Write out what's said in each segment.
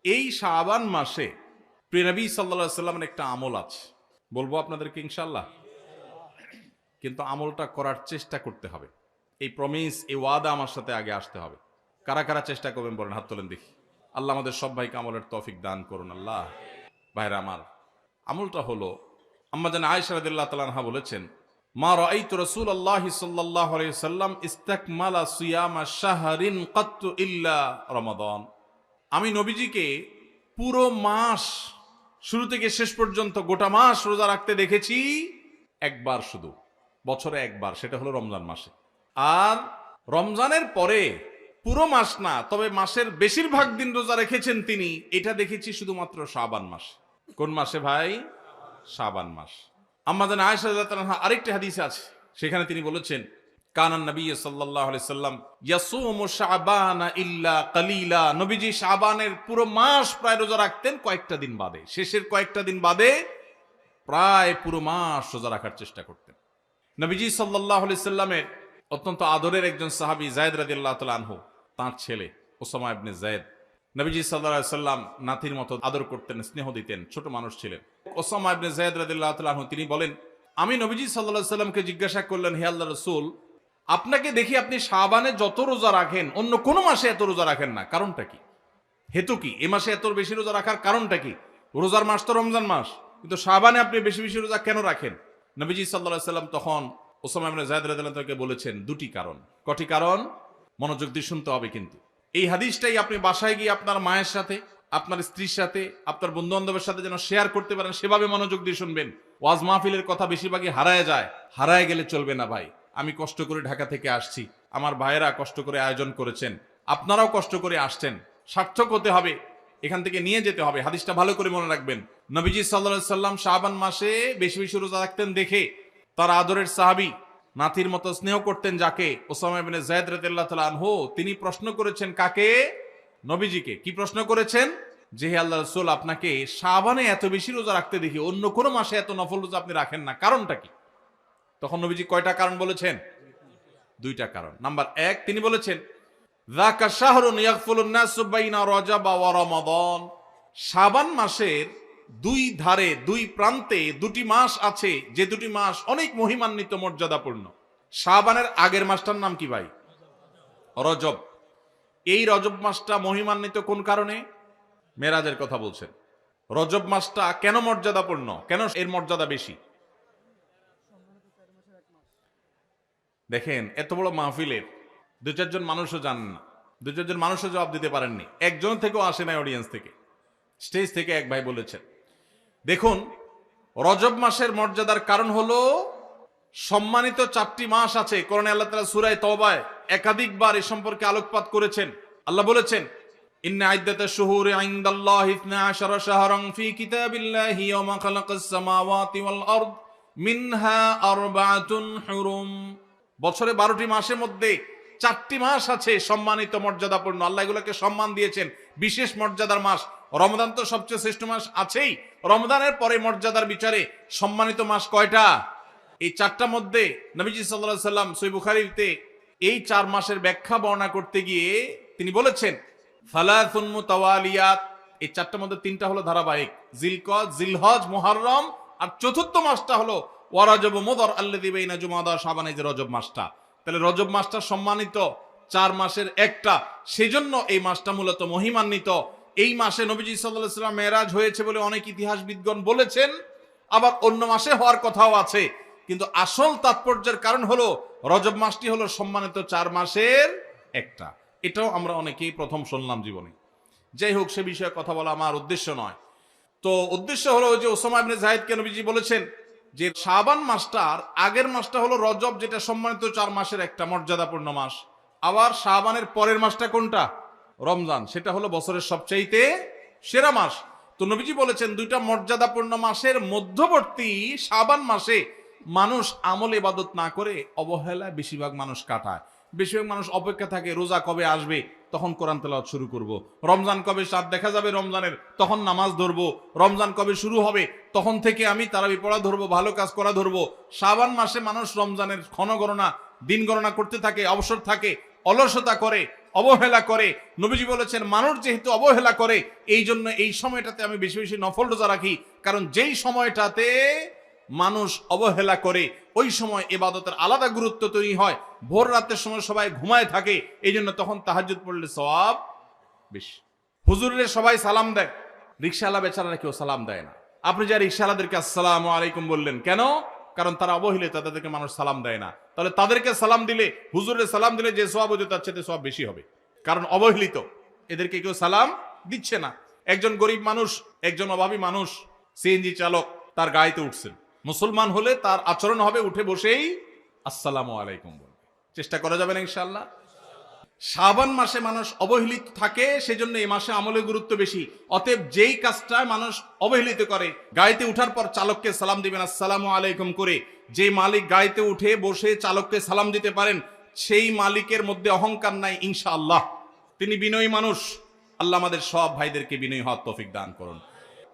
এই শাবান মাসে প্রিয় নবী সাল্লাল্লাহু আলাইহি সাল্লামের একটা আমল আছে, বলবো আপনাদেরকে ইনশাআল্লাহ। কিন্তু আমলটা করার চেষ্টা করতে হবে। এই প্রমিস, এই ওয়াদা আমার সাথে আগে আসতে হবে। কারা কারা চেষ্টা করবেন বলেন, হাত তোলেন দেখি। আল্লাহ আমাদের সব ভাইকে আমলের তৌফিক দান করুন। আল্লাহ। ভাইরা আমার, আমলটা হলো, আম্মা জান আয়েশা রাদিয়াল্লাহু তাআলা আনহা বলেছেন, মা রাআইতু রাসূলুল্লাহি সাল্লাল্লাহু আলাইহি ওয়াসাল্লাম ইসতাকমালা সিয়ামা শাহরিন কাত্তু ইল্লা রমাদান। আমি নবীজিকে পুরো মাস, শুরু থেকে শেষ পর্যন্ত গোটা মাস রোজা রাখতে দেখেছি একবার, শুধু বছরে একবার, সেটা হলো রমজান মাসে। আর রমজানের পরে পুরো মাস না, তবে মাসের বেশিরভাগ দিন রোজা রেখেছেন তিনি, এটা দেখেছি শুধুমাত্র শাবান মাস। কোন মাসে ভাই? শাবান মাস। আম্মা জান আয়েশা রাদিয়াল্লাহু আনহা আরেকটি হাদিস আছে, সেখানে তিনি বলেছেন, কানান নবী সাল্লাল্লাহু আলাইহি সাল্লাম ইয়াসুমু শাবানা ইল্লা কালিলা। নবীজি শাবানের পুরো মাস প্রায় রোজা রাখতেন, কয়েকটা দিন বাদে, শেষের কয়েকটা দিন বাদে প্রায় পুরো মাস রোজা রাখার চেষ্টা করতেন। নবীজি সাল্লাল্লাহু আলাইহি সাল্লামের অত্যন্ত আদরের একজন সাহাবী যায়েদ রাদিয়াল্লাহু তাআলা আনহু, তার ছেলে ওসামা ইবনে যায়েদ, নবীজি সাল্লাল্লাহু আলাইহি সাল্লাম নাতির মতো আদর করতেন, স্নেহ দিতেন, ছোট মানুষ ছিলেন। ওসামা ইবনে যায়েদ রাদিয়াল্লাহু তাআলা আনহু তিনি বলেন, আমি নবীজি সাল্লাল্লাহু আলাইহি সাল্লামকে জিজ্ঞাসা করলেন, হে আল্লাহর রাসূল, আপনাকে দেখি আপনি শাবানে যত রোজা রাখেন অন্য কোন মাসে এত রোজা রাখেন না, কারণটা কি? হেতু কি? এ মাসে এত বেশি রোজা রাখার কারণটা কি? রোজার মাস তো রমজান মাস, কিন্তু শাবানে আপনি বেশি বেশি রোজা কেন রাখেন? নবীজি সাল্লাল্লাহু আলাইহি সাল্লাম তখন ওসামা ইবনে যায়েদ রাদিয়াল্লাহু তাআলাকে বলেছেন দুটি কারণ। কটি কারণ? মনোযোগ দিয়ে শুনতে হবে কিন্তু। এই হাদিসটাই আপনি বাসায় গিয়ে আপনার মায়ের সাথে, আপনার স্ত্রীর সাথে, আপনার বন্ধু বান্ধবের সাথে যেন শেয়ার করতে পারেন, সেভাবে মনোযোগ দিয়ে শুনবেন। ওয়াজ মাহফিলের কথা বেশিরভাগই হারায় যায়, হারায় গেলে চলবে না ভাই। আমি কষ্ট করে ঢাকা থেকে আসছি, আমার ভাইয়েরা কষ্ট করে আয়োজন করেছেন, আপনারাও কষ্ট করে আসছেন, সার্থক হতে হবে, এখান থেকে নিয়ে যেতে হবে। হাদিসটা ভালো করে মনে রাখবেন। নবীজি সাল্লাল্লাহু আলাইহি সাল্লাম শাবান মাসে বেশি বেশি রোজা রাখতেন দেখে তার আদরের সাহাবী, নাতির মতো স্নেহ করতেন যাকে, ওসামা ইবনে যায়েদ রাদিয়াল্লাহু তাআলা আনহু, তিনি প্রশ্ন করেছেন কাকে? নবীজিকে। কি প্রশ্ন করেছেন? যে হে আল্লাহর রাসূল, আপনাকে শাবানে এত বেশি রোজা রাখতে দেখি, অন্য কোন মাসে এত নফল রোজা আপনি রাখেন না, কারণটা কি? তখন নবীজি কয়টা কারণ বলেছেন? দুইটা কারণ। নাম্বার 1, তিনি বলেছেন, যাকা শাহরুন ইয়াগফুলুন নাসু বাইনা রজব ওয়া রমাদান। শাবান মাসের দুই ধারে, দুই প্রান্তে দুটি মাস আছে, যে দুটি মাস অনেক মহিমান্বিত, মর্যাদাপূর্ণ। শাবানের আগের মাসটার নাম কি ভাই? রজব। এই রজব মাসটা মহিমান্বিত কোন কারণে? মেরাজের কথা বলছেন। রজব মাসটা কেন মর্যাদাপূর্ণ, কেন এর মর্যাদা বেশি? দেখেন, এত বড় মাহফিলের দু চারজন মানুষও জানেন না, দু চারজন মানুষও জবাব দিতে পারেননি, একজন থেকেও আসে নাই অডিয়েন্স থেকে। স্টেজ থেকে এক ভাই বলেছেন, দেখুন, রজব মাসের মর্যাদার কারণ হলো সম্মানিত 4টি মাস আছে। কোরআনে আল্লাহ তাআলা সূরা তাওবায় একাধিকবার এই সম্পর্কে আলোকপাত করেছেন। আল্লাহ বলেছেন, ইন্না ইদ্দাতাশ শুহুরি ইনদাল্লাহি 12 শাহরান ফি কিতাবিল্লাহি ইয়াওমা খালাকাস সামাওয়াতি ওয়াল আরদ মিনহা আরবাআতুন হুরুম। বছরে 12টি মাসের মধ্যে 4টি মাস আছে সম্মানিত, মর্যাদাপূর্ণ। আল্লাহ এগুলোকে সম্মান দিয়েছেন, বিশেষ মর্যাদার মাস। রমজান তো সবচেয়ে শ্রেষ্ঠ মাস আছেই, রমজানের পরে মর্যাদার বিচারে সম্মানিত মাস কয়টা? এই 4টার মধ্যে নবীজি সাল্লাল্লাহু আলাইহি সাল্লাম সহিহ বুখারীতে এই 4 মাসের ব্যাখ্যা বর্ণনা করতে গিয়ে তিনি বলেছেন, ফালাসুন মুতাওয়ালিয়াত। এই 4টার মধ্যে 3টা হলো ধারাবাহিক, জিলকদ, জিলহজ, মুহররম, আর চতুর্থ মাসটা হলো ওয়া রজব মুদর আল্লাযী বাইনা জুমাদা শাবান, এই যে রজব মাসটা। তাহলে রজব মাসটা সম্মানিত 4 মাসের একটা, সেজন্য এই মাসটা মূলত মহিমান্বিত। এই মাসে নবীজি সাল্লাল্লাহু আলাইহি সাল্লাম মেরাজ হয়েছে বলে অনেক ইতিহাসবিদগণ বলেছেন, আবার অন্য মাসে হওয়ার কথাও আছে, কিন্তু আসল তাৎপর্যের কারণ হলো রজব মাসটি হলো সম্মানিত 4 মাসের একটা। এটাও আমরা অনেকেই প্রথম শুনলাম জীবনে। যাই হোক, সে বিষয়ে কথা বলা আমার উদ্দেশ্য নয়। তো উদ্দেশ্য হলো যে ওসামা ইবনে যায়েদকে নবীজি বলেছেন যে শাবান মাসটার আগের মাসটা হলো রজব, যেটা সম্মানিত 4 মাসের একটা মর্যাদাপূর্ণ মাস। আবার শাবানের পরের মাসটা কোনটা? রমজান, সেটা হলো বছরের সবচাইতে সেরা মাস। তো নবীজি বলেছেন, দুইটা মর্যাদাপূর্ণ মাসের মধ্যবর্তী শাবান মাসে মানুষ আমল ইবাদত না করে অবহেলায় বেশিরভাগ মানুষ কাটায়। বেশিরভাগ মানুষ অপেক্ষা থাকে রোজা কবে আসবে, তখন কোরআন তেলাওয়াত শুরু করব। রমজান কবে চাঁদ দেখা যাবে রমজানের, তখন নামাজ ধরবো। রমজান কবে শুরু হবে, তখন থেকে আমি তারাবি পড়া ধরবো, ভালো কাজ করা ধরবো। শাবান মাসে মানুষ রমজানের ক্ষণ গণনা, দিন গণনা করতে থাকে, অবসর থাকে, অলসতা করে, অবহেলা করে। নবীজি বলেছেন মানুষ যেহেতু অবহেলা করে, এই জন্য এই সময়টাতে আমি বেশি বেশি নফল রোজা রাখি, কারণ যেই সময়টাতে মানুষ অবহেলা করে ওই সময় ইবাদতের আলাদা গুরুত্ব তৈরি হয়। ভোর রাতের সময় সবাই ঘুমায় থাকে, এই জন্য তখন তাহাজ্জুদ পড়লে সওয়াব বেশি। হুজুরের সবাই সালাম দেয়, রিকশাওয়ালা বেচারারা কেউ সালাম দেয় না। আপনি যা রিকশাওয়ালাদেরকে আসসালামু আলাইকুম বললেন কেন? কারণ তারা অবহেলিত, তাদেরকে মানুষ সালাম দেয় না। তাহলে তাদেরকে সালাম দিলে, হুজুরের সালাম দিলে যে সওয়াব হতো তার চেয়ে সওয়াব বেশি হবে, কারণ অবহেলিত, এদেরকে কেউ সালাম দিচ্ছে না। একজন গরিব মানুষ, একজন অভাবী মানুষ, সিএনজি চালক, তার গাড়িতে উঠছেন। মুসলমান হলে তার আচরণ হবে উঠে বসেই আসসালামু আলাইকুম বলবে। চেষ্টা করা যাবে না ইনশাআল্লাহ? শাবান মাসে মানুষ অবহেলিত থাকে, সেজন্য এই মাসে আমলের গুরুত্ব বেশি। অতএব যেই কাজটা মানুষ অবহেলিত করে, গাড়িতে উঠার পর চালককে সালাম দিবেন আসসালামু আলাইকুম করে। যে মালিক গাড়িতে উঠে বসে চালককে সালাম দিতে পারেন, সেই মালিকের মধ্যে অহংকার নাই ইনশাআল্লাহ, তিনি বিনয়ী মানুষ। আল্লাহ আমাদের সব ভাইদেরকে বিনয়ী হওয়ার তৌফিক দান করুন।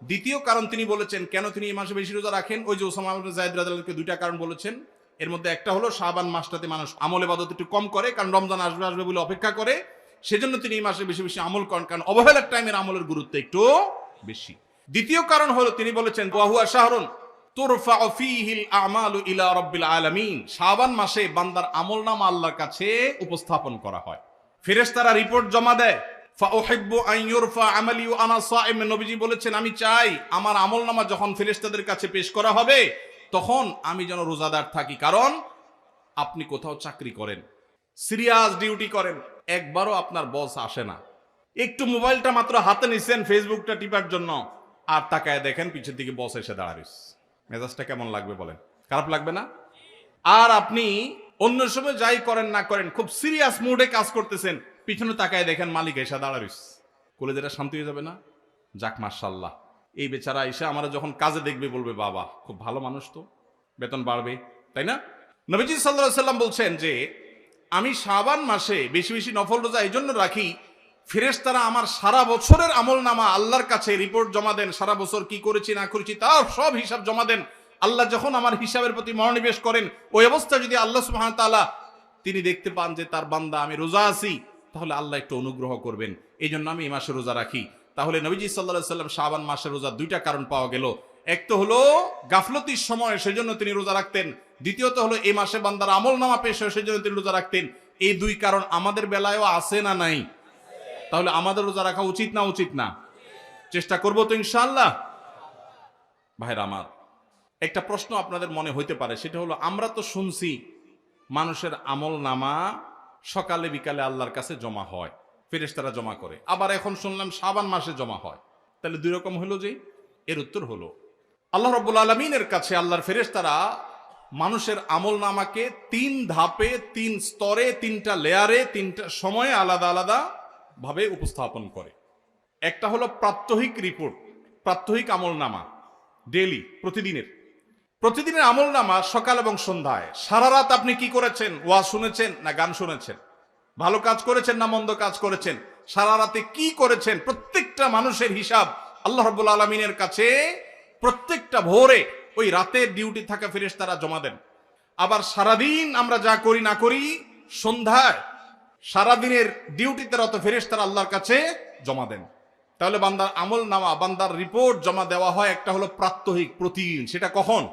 দ্বিতীয় কারণ তিনি বলেছেন কেন তিনি এই মাসে বেশি রোজা রাখেন, ওই যে ওসামা ইবনে যায়েদ রাদিয়াল্লাহু দুইটা কারণ বলেছেন। এর মধ্যে একটা হলো শাবান মাসটাতে মানুষ আমল ইবাদত একটু কম করে, কারণ রমজান আসবে আসবে বলে অপেক্ষা করে, সেজন্য তিনি এই মাসে বেশি বেশি আমল করেন, কারণ অবহেলার টাইমের আমলের গুরুত্ব একটু বেশি। দ্বিতীয় কারণ হলো তিনি বলেছেন ওয়াহুয়া শাহরুন তুরফাউ ফীহিল আমালু ইলা রাব্বিল আলামিন, শাবান মাসে বান্দার আমলনামা আল্লাহর কাছে উপস্থাপন করা হয়, ফেরেশতারা রিপোর্ট জমা দেয়। ফাউহিব্বু আন ইউরফা আমালি ওয়া আনা সাইম, নবীজি বলেছেন আমি চাই আমার আমলনামা যখন ফেরেশতাদের কাছে পেশ করা হবে তখন আমি যেন রোজাদার থাকি। কারণ আপনি কোথাও চাকরি করেন, সিরিয়াস ডিউটি করেন, একবারও আপনার বস আসে না, একটু মোবাইলটা মাত্র হাতে নিছেন ফেসবুকটা টিপার জন্য, আর তাকায় দেখেন পিছের দিকে বস এসে দাঁড়াইছে, মেজাজটা কেমন লাগবে বলেন? খারাপ লাগবে না? আর আপনি অন্য সময় যাই করেন না করেন খুব সিরিয়াস মুডে কাজ করতেছেন, পিছনে তাকায় দেখেন মালিক এসে দাঁড়াইছে, কলেজেটা শান্তি হয়ে যাবে না? যাক মাশাআল্লাহ, এই বেচারা এসে আমরা যখন কাজে দেখবে বলবে বাবা খুব ভালো মানুষ, তো বেতন বাড়বে, তাই না? নবীজি সাল্লাল্লাহু আলাইহি সাল্লাম বলছেন যে আমি শাবান মাসে বেশি বেশি নফল রোজা এই জন্য রাখি, ফেরেশতারা আমার সারা বছরের আমলনামা আল্লাহর কাছে রিপোর্ট জমা দেন, সারা বছর কি করেছি না করেছি তার সব হিসাব জমা দেন। আল্লাহ যখন আমার হিসাবের প্রতি মনোনিবেশ করেন, ওই অবস্থা যদি আল্লাহ সুবহানাহু ওয়া তাআলা তিনি দেখতে পান যে তার বান্দা আমি রোজা আছি, তাহলে আল্লাহ একটু অনুগ্রহ করবেন, এই জন্য আমি এই মাসে রোজা রাখি। তাহলে নবীজি সাল্লাল্লাহু আলাইহি সাল্লাম শাবান মাসের রোজা দুইটা কারণ পাওয়া গেল। এক তো হলো গাফলতির সময় সেজন্য তিনি রোজা রাখতেন, দ্বিতীয়ত হলো এই মাসে বান্দার আমলনামা পেশ হয় সেজন্য তিনি রোজা রাখতেন। এই দুই কারণ আমাদের বেলায়ও আছে না নাই? তাহলে আমাদের রোজা রাখা উচিত না উচিত না? চেষ্টা করবো তো ইনশাআল্লাহ। ভাইরা আমার, একটা প্রশ্ন আপনাদের মনে হইতে পারে, সেটা হলো আমরা তো শুনছি মানুষের আমলনামা সকালে বিকালে আল্লাহর কাছে জমা হয়, ফেরেশতারা জমা করে, আবার এখন শুনলাম শাবান মাসে জমা হয়, তাহলে দুই রকম হলো যে? এর উত্তর হলো আল্লাহ রাব্বুল আলামিনের কাছে আল্লাহর ফেরেশতারা মানুষের আমলনামাকে তিন ধাপে, তিন স্তরে, তিনটা লেয়ারে, তিনটা সময়ে আলাদা আলাদা ভাবে উপস্থাপন করে। একটা হলো প্রাত্যহিক রিপোর্ট, প্রাত্যহিক আমলনামা, ডেইলি, প্রতিদিনের আমলনামা সকাল এবং সন্ধ্যায়। সারা রাত আপনি কি করেছেন? ওয়াজ শুনেছেন না গান শুনেছেন? ভালো কাজ করেছেন না মন্দ কাজ করেছেন? সারা রাতে কি করেছেন? প্রত্যেকটা মানুষের হিসাব আল্লাহ রাব্বুল আলামিনের কাছে প্রত্যেকটা ভোরে ওই রাতের ডিউটি থাকা ফেরেশতারা জমা দেন। আবার সারাদিন আমরা যা করি না করি, সন্ধ্যায় সারাদিনের ডিউটিতে রত ফেরেশতারা আল্লাহর কাছে জমা দেন। তাহলে বান্দার আমলনামা, বান্দার রিপোর্ট জমা দেওয়া হয় একটা হলো প্রাত্যহিক, প্রতিদিন, সেটা কখন?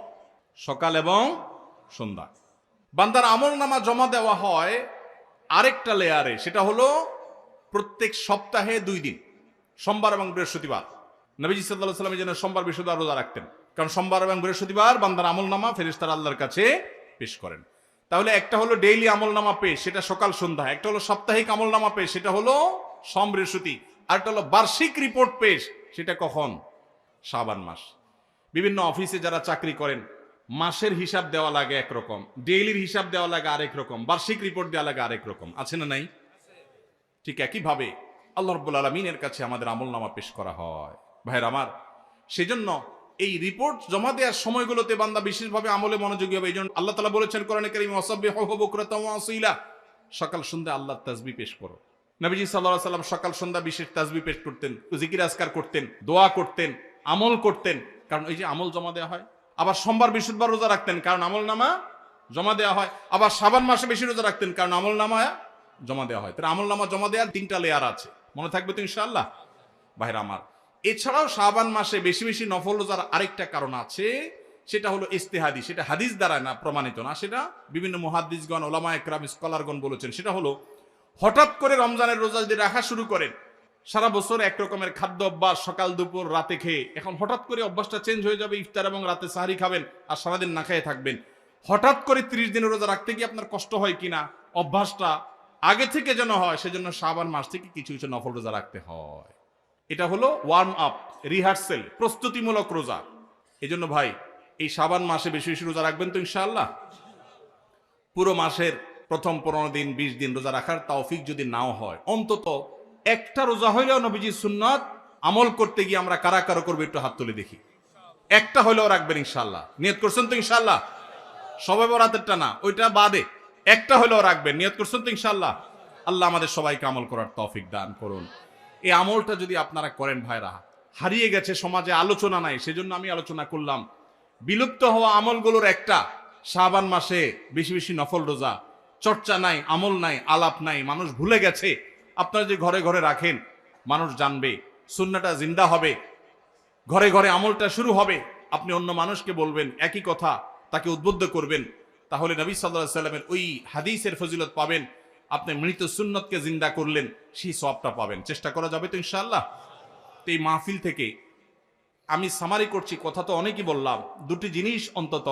সকাল এবং সন্ধ্যা। বান্দার আমলনামা জমা দেওয়া হয় আরেকটা লেয়ারে, সেটা হলো প্রত্যেক সপ্তাহে 2 দিন, সোমবার এবং বৃহস্পতিবার। নবীজি সাল্লাল্লাহু আলাইহি ওয়াসাল্লাম যেন সোমবার বৃহস্পতিবার রোজা রাখতেন, কারণ সোমবার এবং বৃহস্পতিবার বান্দার আমলনামা ফেরেশতারা আল্লাহর কাছে পেশ করেন। তাহলে একটা হলো ডেইলি আমলনামা পেশ, সেটা সকাল সন্ধ্যা। একটা হলো সাপ্তাহিক আমলনামা পেশ, সেটা হলো সোম বৃহস্পতি। আর একটা হলো বার্ষিক রিপোর্ট পেশ, সেটা কখন? শাবান মাস। বিভিন্ন অফিসে যারা চাকরি করেন মাসের হিসাব দেওয়া লাগে একরকম, ডেইলির হিসাব দেওয়া লাগে আরেক রকম, বার্ষিক রিপোর্ট দেওয়া লাগে আরেক রকম, আছে না নাই? ঠিক একইভাবে আল্লাহ রাব্বুল আলামিনের কাছে আমাদের আমলনামা পেশ করা হয়। ভাইরা আমার, সেজন্য এই রিপোর্ট জমা দেওয়ার সময়গুলোতে বান্দা বিশেষভাবে আমলে মনোযোগী হবে। এই জন্য আল্লাহ তাআলা বলেছেন কোরআনে কারীমে ওয়াসাব্বিহুহু বুকরাতাও ওয়া আসীলা, সকাল সন্ধ্যা আল্লাহর তাসবিহ পেশ করো। নবীজি সাল্লাল্লাহু আলাইহি ওয়াসাল্লাম সকাল সন্ধ্যা বিশেষ তাসবিহ পেশ করতেন, জিকির আজকার করতেন, দোয়া করতেন, আমল করতেন, কারণ এই যে আমল জমা দেওয়া হয়। আবার সোমবার বৃহস্পতিবার রোজা রাখতেন, কারণ আমলনামা জমা দেওয়া হয়। আবার শাবান মাসে বেশি রোজা রাখতেন, কারণ আমলনামা জমা দেওয়া হয়। তাহলে আমল নামা জমা দেওয়ার 3টা লেয়ার আছে, মনে থাকবে তো ইনশাআল্লাহ ভাইরা আমার। এছাড়াও শাবান মাসে বেশি বেশি নফল রোজার আরেকটা কারণ আছে, সেটা হলো ইস্তেহাদি, সেটা হাদিস দ্বারা না প্রমাণিত না, সেটা বিভিন্ন মুহাদ্দিসগণ, ওলামা একরাম, স্কলারগণ বলেছেন। সেটা হলো হঠাৎ করে রমজানের রোজা যদি রাখা শুরু করেন, সারা বছর এক রকমের খাদ্য অভ্যাস, সকাল দুপুর রাতে খেয়ে, এখন হঠাৎ করে অভ্যাসটা চেঞ্জ হয়ে যাবে, ইফতার এবং রাতে সাহারি খাবেন আর সারাদিন না খেয়ে থাকবেন। হঠাৎ করে 30 দিনের রোজা রাখতে কি আপনার কষ্ট হয় কিনা, অভ্যাসটা আগে থেকে যেন হয়, সেজন্য শাবান মাস থেকে কিছু কিছু নফল রোজা রাখতে হয়। এটা হলো ওয়ার্ম আপ, রিহার্সেল, প্রস্তুতিমূলক রোজা। এই জন্য ভাই এই শাবান মাসে বেশি বেশি রোজা রাখবেন তো ইনশাআল্লাহ। পুরো মাসের প্রথম 15 দিন 20 দিন রোজা রাখার তৌফিক যদি নাও হয়, অন্তত একটা রোজা হইলেও নবীজির সুন্নাত আমল করতে গিয়ে আমরা কারা কারা করবো একটু হাত তুলে দেখি। একটা হইলেও রাখবেন ইনশাআল্লাহ, নিয়ত করছেন তো ইনশাআল্লাহ। সবাই বরাতেরটা না, ওইটা বাদে একটা হইলেও রাখবেন, নিয়ত করছেন তো ইনশাআল্লাহ। আল্লাহ আমাদের সবাইকে আমল করার তৌফিক দান করুন। এই আমলটা যদি আপনারা করেন ভাইরা, হারিয়ে গেছে সমাজে, আলোচনা নাই, সেজন্য আমি আলোচনা করলাম। বিলুপ্ত হওয়া আমলগুলোর একটা শাবান মাসে বেশি বেশি নফল রোজা। চর্চা নাই, আমল নাই, আলাপ নাই, মানুষ ভুলে গেছে। আপনারা যে ঘরে ঘরে রাখেন, মানুষ জানবে, সুন্নাহটা জিন্দা হবে, ঘরে ঘরে আমলটা শুরু হবে। আপনি অন্য মানুষকে বলবেন একই কথা, তাকে উদ্বুদ্ধ করবেন, তাহলে নবী সাল্লাল্লাহু আলাইহি সাল্লামের ওই হাদিসের ফজিলত পাবেন। আপনি মৃত সুন্নতকে জিন্দা করলেন, সেই সওয়াবটা পাবেন। চেষ্টা করা যাবে তো ইনশাআল্লাহ। তো এই মাহফিল থেকে আমি সামারি করছি, কথা তো অনেকই বললাম। দুটি জিনিস অন্তত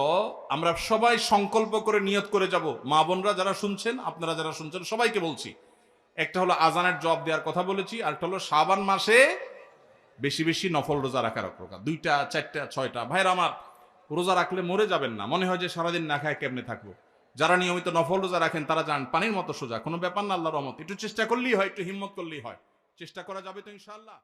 আমরা সবাই সংকল্প করে নিয়ত করে যাব। মা বোনরা যারা শুনছেন, আপনারা যারা শুনছেন, সবাইকে বলছি, একটা হলো আজানের জবাব দেওয়ার কথা বলেছি, আর একটা হলো শাবান মাসে বেশি বেশি নফল রোজা রাখার প্রকার। 2টা 4টা 6টা ভাইরা আমার, রোজা রাখলে মরে যাবেন না। মনে হয় যে সারাদিন না খায় কেমনে থাকবো। যারা নিয়মিত নফল রোজা রাখেন তারা জান পানির মতো সোজা, কোনো ব্যাপার না, আল্লাহর রহমত। একটু চেষ্টা করলেই হয়, একটু হিম্মত করলেই হয়। চেষ্টা করা যাবে তো ইনশাআল্লাহ।